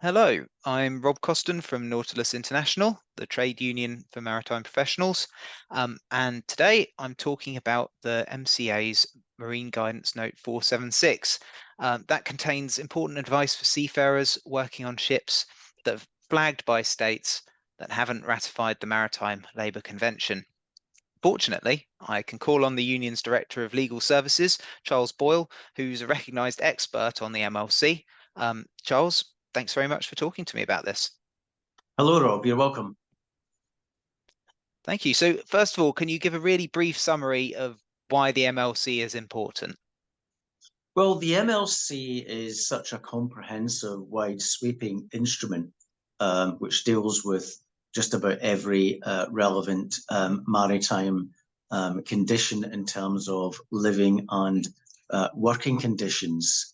Hello, I'm Rob Coston from Nautilus International, the trade union for maritime professionals. And today I'm talking about the MCA's Marine Guidance Note 476. That contains important advice for seafarers working on ships that are flagged by states that haven't ratified the Maritime Labour Convention. Fortunately, I can call on the union's Director of Legal Services, Charles Boyle, who's a recognised expert on the MLC. Charles, thanks very much for talking to me about this. Hello, Rob. You're welcome. Thank you. So, first of all, can you give a really brief summary of why the MLC is important? Well, the MLC is such a comprehensive, wide-sweeping instrument which deals with just about every relevant maritime condition in terms of living and working conditions.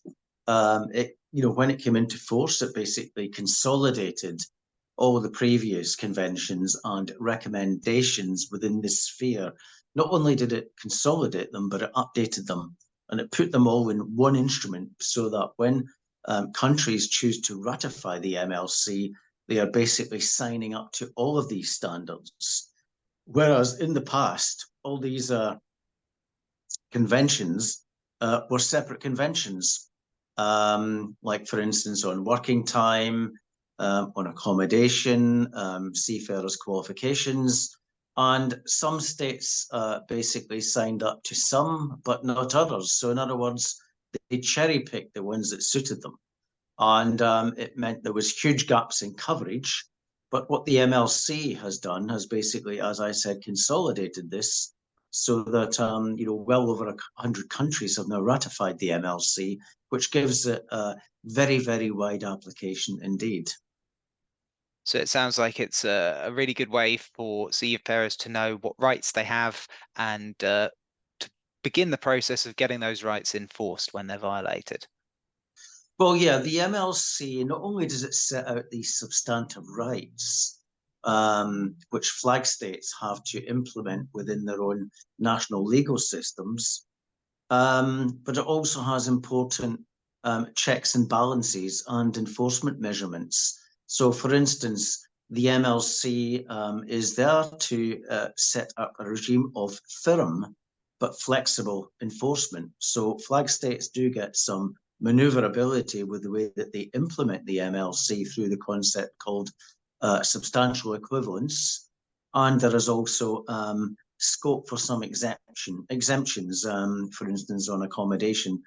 When it came into force, it basically consolidated all the previous conventions and recommendations within this sphere. Not only did it consolidate them, but it updated them. And it put them all in one instrument so that when countries choose to ratify the MLC, they are basically signing up to all of these standards. Whereas in the past, all these conventions were separate conventions, like, for instance, on working time, on accommodation, seafarers' qualifications, and some states basically signed up to some, but not others. So in other words, they cherry-picked the ones that suited them. And it meant there was huge gaps in coverage. But what the MLC has done has basically, as I said, consolidated this so that, well over 100 countries have now ratified the MLC, which gives it a very, very wide application indeed. So it sounds like it's a really good way for seafarers to know what rights they have and to begin the process of getting those rights enforced when they're violated. Well, yeah, the MLC, not only does it set out these substantive rights, which flag states have to implement within their own national legal systems, but it also has important checks and balances and enforcement measurements. So, for instance, the MLC is there to set up a regime of firm but flexible enforcement. So flag states do get some maneuverability with the way that they implement the MLC through the concept called substantial equivalence. And there is also scope for some exemptions, for instance, on accommodation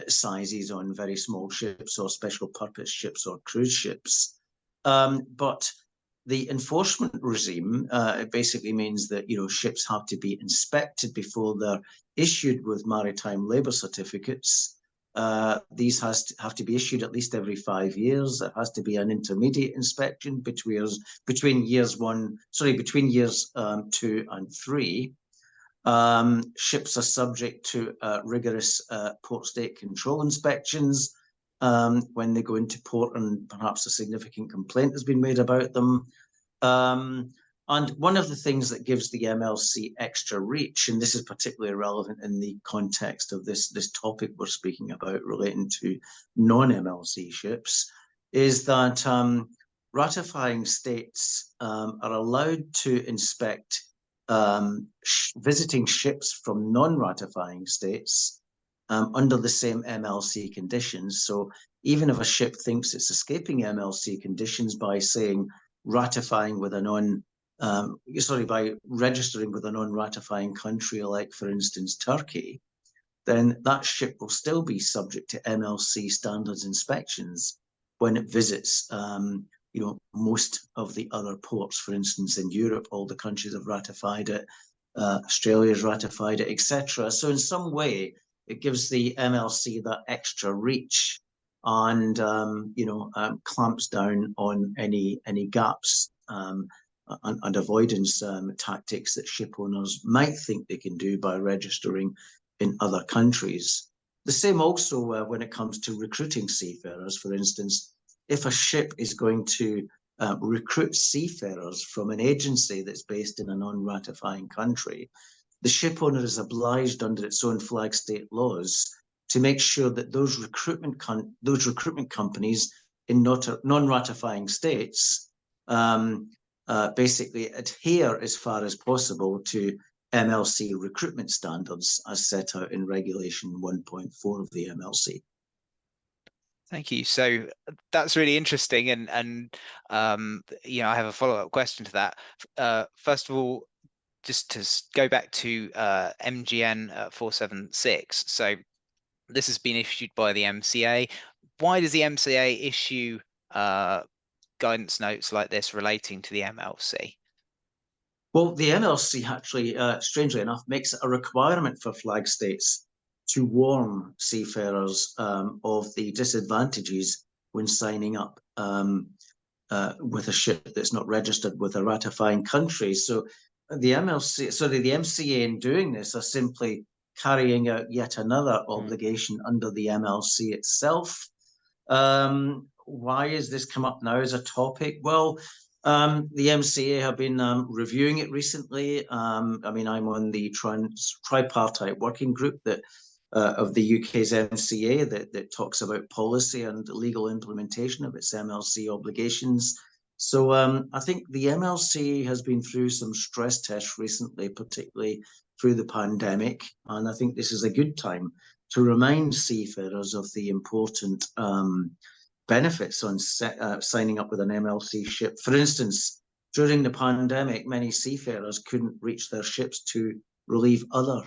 sizes on very small ships or special purpose ships or cruise ships. But the enforcement regime basically means that ships have to be inspected before they're issued with maritime labour certificates. These have to be issued at least every 5 years. There has to be an intermediate inspection between years 2 and 3. Ships are subject to rigorous port state control inspections when they go into port and perhaps a significant complaint has been made about them. And one of the things that gives the MLC extra reach, and this is particularly relevant in the context of this topic we're speaking about relating to non-MLC ships, is that ratifying states are allowed to inspect visiting ships from non-ratifying states under the same MLC conditions. So even if a ship thinks it's escaping MLC conditions by saying ratifying with a by registering with a non-ratifying country, like for instance Turkey, then that ship will still be subject to MLC standards inspections when it visits most of the other ports. For instance, in Europe, all the countries have ratified it, Australia's ratified it, etc. So in some way, it gives the MLC that extra reach and clamps down on any gaps and avoidance tactics that ship owners might think they can do by registering in other countries. The same also when it comes to recruiting seafarers. For instance, if a ship is going to recruit seafarers from an agency that's based in a non-ratifying country, the ship owner is obliged under its own flag state laws to make sure that those recruitment companies in non-ratifying states basically adhere as far as possible to MLC recruitment standards as set out in Regulation 1.4 of the MLC. Thank you. So that's really interesting, and you know, I have a follow-up question to that. First of all, just to go back to MGN 476. So this has been issued by the MCA. Why does the MCA issue guidance notes like this relating to the MLC? Well, the MLC actually, strangely enough, makes it a requirement for flag states to warn seafarers of the disadvantages when signing up with a ship that's not registered with a ratifying country. So the MCA in doing this are simply carrying out yet another obligation under the MLC itself. Why has this come up now as a topic? Well, the MCA have been reviewing it recently. I mean, I'm on the tripartite working group that of the UK's MCA that talks about policy and legal implementation of its MLC obligations. So I think the MLC has been through some stress tests recently, particularly through the pandemic, and I think this is a good time to remind seafarers of the important benefits on signing up with an MLC ship. For instance, during the pandemic, many seafarers couldn't reach their ships to relieve other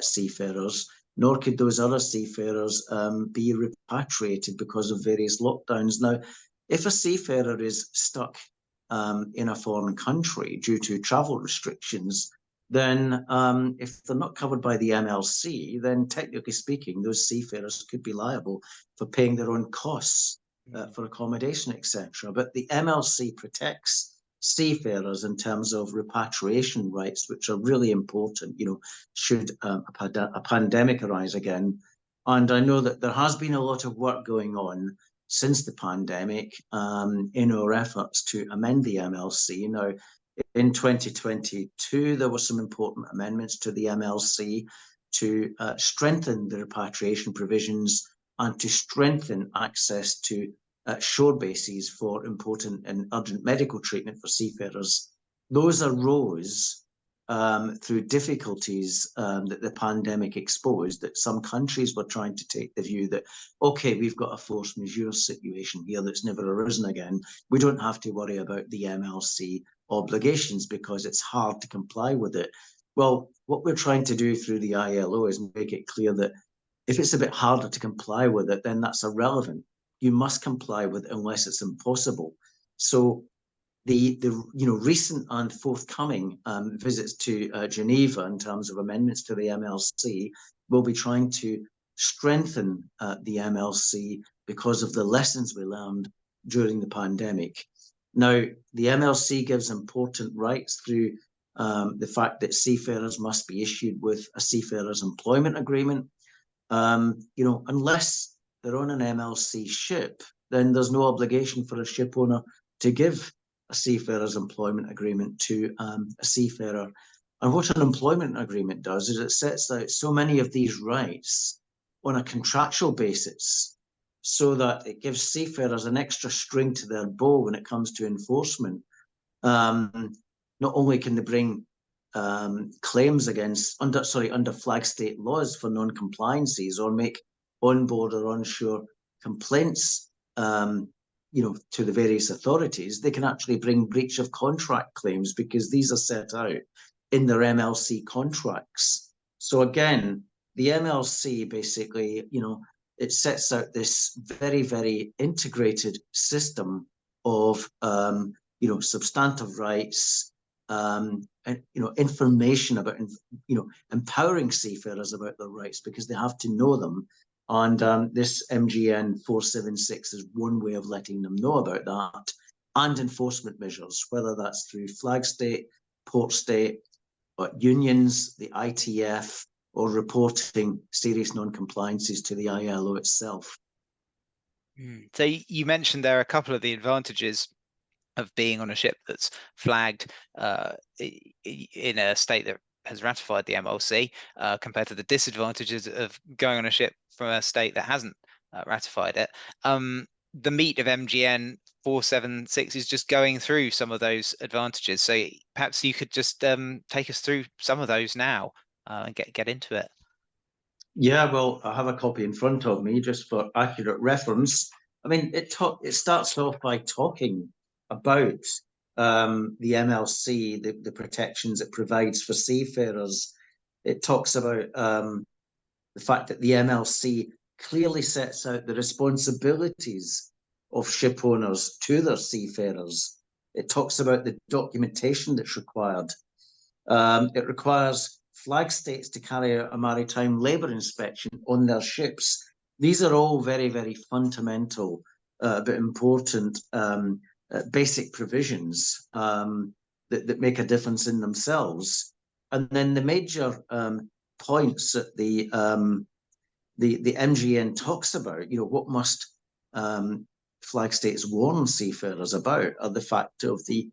seafarers, nor could those other seafarers be repatriated because of various lockdowns. Now, if a seafarer is stuck in a foreign country due to travel restrictions, then if they're not covered by the MLC, then technically speaking, those seafarers could be liable for paying their own costs for accommodation, etc. But the MLC protects seafarers in terms of repatriation rights, which are really important, you know, should a pandemic arise again. And I know that there has been a lot of work going on since the pandemic in our efforts to amend the MLC. Now, in 2022, there were some important amendments to the MLC to strengthen the repatriation provisions and to strengthen access to shore bases for important and urgent medical treatment for seafarers. Those arose through difficulties that the pandemic exposed, that some countries were trying to take the view that, okay, we've got a force majeure situation here that's never arisen again. We don't have to worry about the MLC obligations because it's hard to comply with it. Well, what we're trying to do through the ILO is make it clear that if it's a bit harder to comply with it, then that's irrelevant. You must comply with it unless it's impossible. So the recent and forthcoming visits to Geneva in terms of amendments to the MLC will be trying to strengthen the MLC because of the lessons we learned during the pandemic. Now, the MLC gives important rights through the fact that seafarers must be issued with a seafarer's employment agreement. Unless they're on an MLC ship, then there's no obligation for a ship owner to give a seafarer's employment agreement to a seafarer. And what an employment agreement does is it sets out so many of these rights on a contractual basis so that it gives seafarers an extra string to their bow when it comes to enforcement. Not only can they bring claims under flag state laws for non-compliances or make onboard or onshore complaints to the various authorities, they can actually bring breach of contract claims because these are set out in their MLC contracts. So again, the MLC basically, it sets out this very, very integrated system of, substantive rights, and information about, empowering seafarers about their rights because they have to know them. And this MGN 476 is one way of letting them know about that, and enforcement measures, whether that's through flag state, port state, or unions, the ITF, or reporting serious non-compliances to the ILO itself. So you mentioned there are a couple of the advantages of being on a ship that's flagged in a state that has ratified the MLC compared to the disadvantages of going on a ship from a state that hasn't ratified it. the meat of MGN 476 is just going through some of those advantages. So perhaps you could just take us through some of those now and get into it. Yeah, well, I have a copy in front of me just for accurate reference. I mean, it starts off by talking about the MLC, the protections it provides for seafarers. It talks about the fact that the MLC clearly sets out the responsibilities of ship owners to their seafarers. It talks about the documentation that's required. It requires flag states to carry out a maritime labour inspection on their ships. These are all very, very fundamental but important basic provisions that make a difference in themselves. And then the major points that the MGN talks about, what must flag states warn seafarers about are the fact of the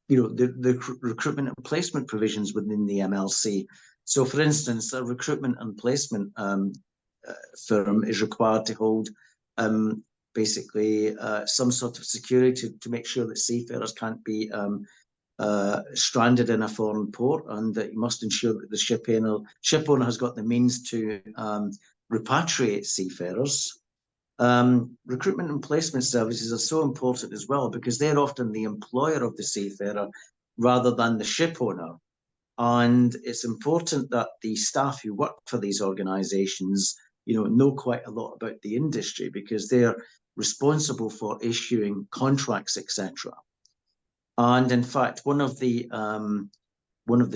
recruitment and placement provisions within the MLC. So, for instance, a recruitment and placement firm is required to hold basically some sort of security to make sure that seafarers can't be stranded in a foreign port, and that you must ensure that the ship owner has got the means to repatriate seafarers. Recruitment and placement services are so important as well because they're often the employer of the seafarer rather than the ship owner. And it's important that the staff who work for these organizations, know quite a lot about the industry because they're responsible for issuing contracts, etc. And in fact, one of the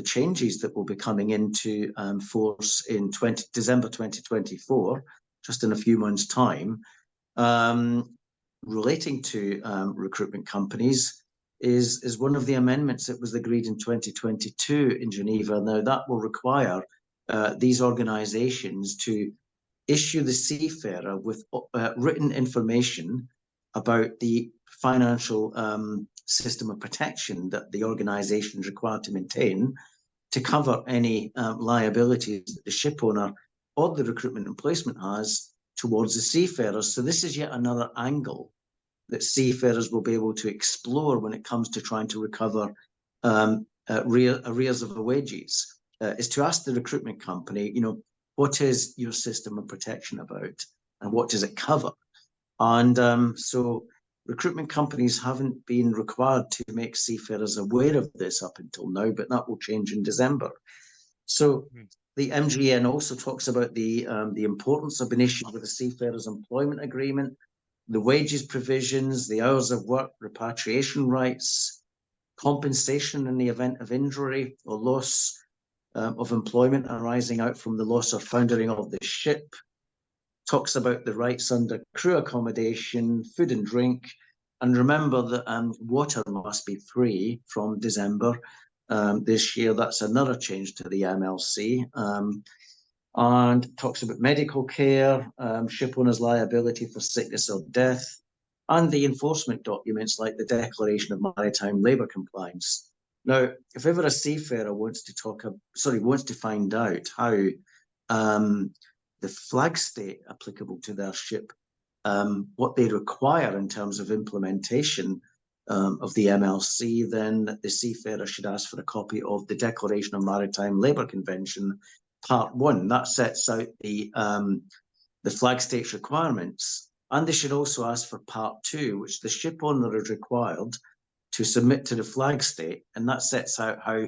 changes that will be coming into force in December 2024, just in a few months' time, relating to recruitment companies, is one of the amendments that was agreed in 2022 in Geneva. Now, that will require these organizations to issue the seafarer with written information about the financial system of protection that the organization is required to maintain to cover any liabilities that the ship owner or the recruitment and placement has towards the seafarers. So this is yet another angle that seafarers will be able to explore when it comes to trying to recover arrears of wages, is to ask the recruitment company, what is your system of protection about and what does it cover? And so recruitment companies haven't been required to make seafarers aware of this up until now, but that will change in December. So the MGN also talks about the importance of an issue with the seafarer's employment agreement, the wages provisions, the hours of work, repatriation rights, compensation in the event of injury or loss of employment arising out from the loss or foundering of the ship, talks about the rights under crew accommodation, food and drink, and remember that water must be free from December this year. That's another change to the MLC. And talks about medical care, ship owners' liability for sickness or death, and the enforcement documents like the Declaration of Maritime Labour Compliance. Now, if ever a seafarer wants to find out how the flag state applicable to their ship, what they require in terms of implementation of the MLC, then the seafarer should ask for a copy of the Declaration of Maritime Labour Convention, Part 1. That sets out the flag state's requirements. And they should also ask for Part 2, which the ship owner is required to submit to the flag state, and that sets out how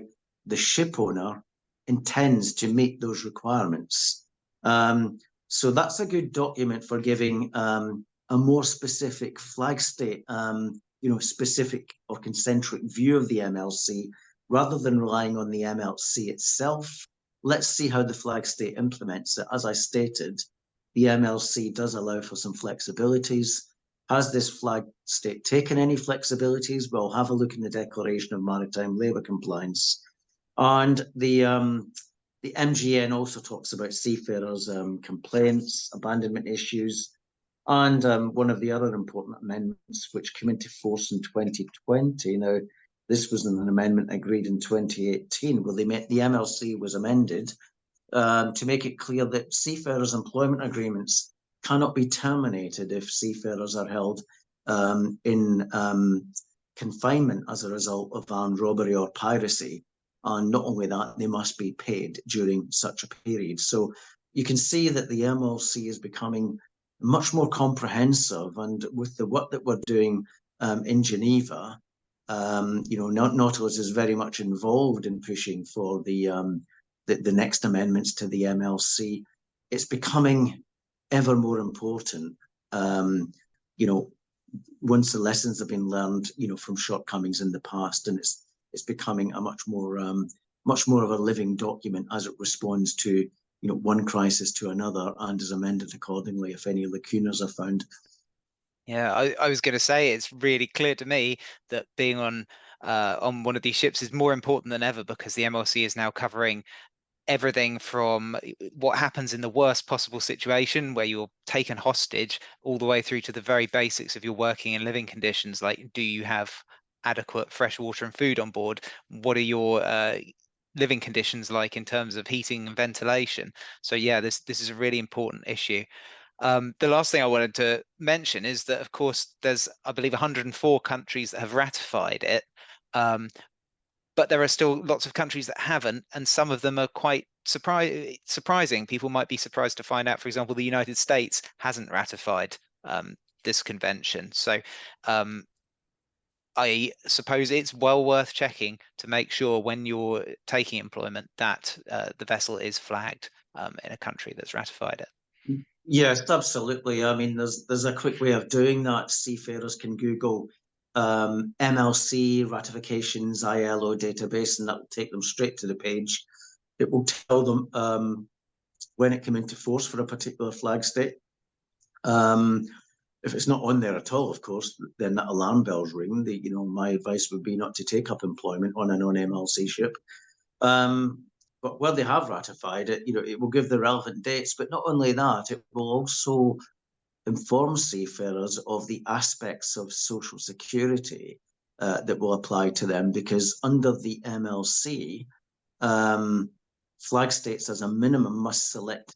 the ship owner intends to meet those requirements. So that's a good document for giving a more specific flag state, specific or concentric view of the MLC, rather than relying on the MLC itself. Let's see how the flag state implements it. As I stated, the MLC does allow for some flexibilities. Has this flag state taken any flexibilities? Well, have a look in the Declaration of Maritime Labour Compliance. And the MGN also talks about seafarers' complaints, abandonment issues, and one of the other important amendments which came into force in 2020. Now, this was an amendment agreed in 2018, where the MLC was amended to make it clear that seafarers' employment agreements cannot be terminated if seafarers are held in confinement as a result of armed robbery or piracy. And not only that, they must be paid during such a period. So you can see that the MLC is becoming much more comprehensive. And with the work that we're doing in Geneva, Nautilus is very much involved in pushing for the next amendments to the MLC. It's becoming ever more important. Once the lessons have been learned, from shortcomings in the past, and it's becoming a much more of a living document as it responds to one crisis to another and is amended accordingly if any lacunas are found. Yeah, I was going to say it's really clear to me that being on one of these ships is more important than ever, because the MLC is now covering everything from what happens in the worst possible situation where you're taken hostage, all the way through to the very basics of your working and living conditions, like do you have adequate fresh water and food on board? What are your living conditions like in terms of heating and ventilation? So yeah, this is a really important issue. The last thing I wanted to mention is that, of course, there's, I believe, 104 countries that have ratified it, but there are still lots of countries that haven't, and some of them are quite surprising. People might be surprised to find out, for example, the United States hasn't ratified this convention. So I suppose it's well worth checking to make sure when you're taking employment that the vessel is flagged in a country that's ratified it. Yes, absolutely. I mean, there's a quick way of doing that. Seafarers can Google MLC ratifications ILO database, and that will take them straight to the page. It will tell them when it came into force for a particular flag state. If it's not on there at all, of course, then that alarm bells ring. My advice would be not to take up employment on a non-MLC ship. But where they have ratified it, it will give the relevant dates. But not only that, it will also inform seafarers of the aspects of social security that will apply to them, because under the MLC, flag states as a minimum must select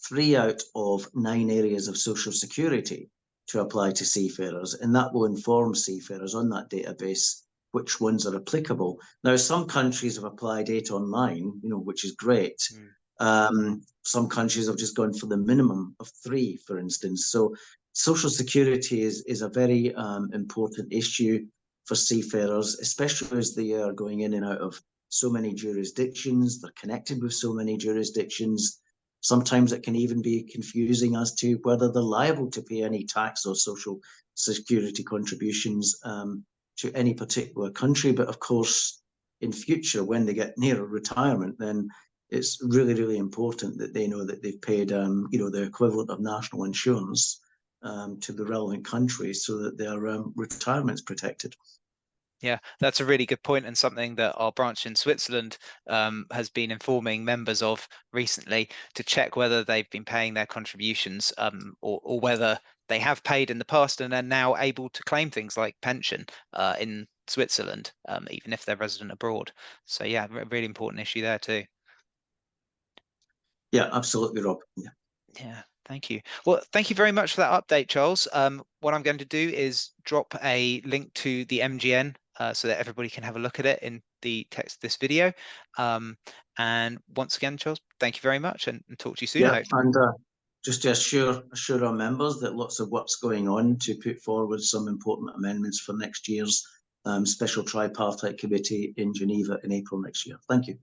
3 out of 9 areas of social security to apply to seafarers, and that will inform seafarers on that database which ones are applicable. Now, some countries have applied 8 or 9, which is great. Some countries have just gone for the minimum of 3, for instance. So social security is a very important issue for seafarers, especially as they are going in and out of so many jurisdictions. They're connected with so many jurisdictions. Sometimes it can even be confusing as to whether they're liable to pay any tax or social security contributions to any particular country. But of course, in future, when they get nearer retirement, then it's really, really important that they know that they've paid, the equivalent of national insurance to the relevant country, so that their retirement's protected. Yeah, that's a really good point, and something that our branch in Switzerland has been informing members of recently, to check whether they've been paying their contributions, or whether they have paid in the past and are now able to claim things like pension in Switzerland, even if they're resident abroad. So yeah, really important issue there too. Yeah, absolutely, Rob. Yeah. Yeah, thank you. Well, thank you very much for that update, Charles. What I'm going to do is drop a link to the MGN so that everybody can have a look at it in the text of this video. And once again, Charles, thank you very much, and talk to you soon, I Yeah, hope. and just to assure our members that lots of work's going on to put forward some important amendments for next year's special tripartite committee in Geneva in April next year. Thank you.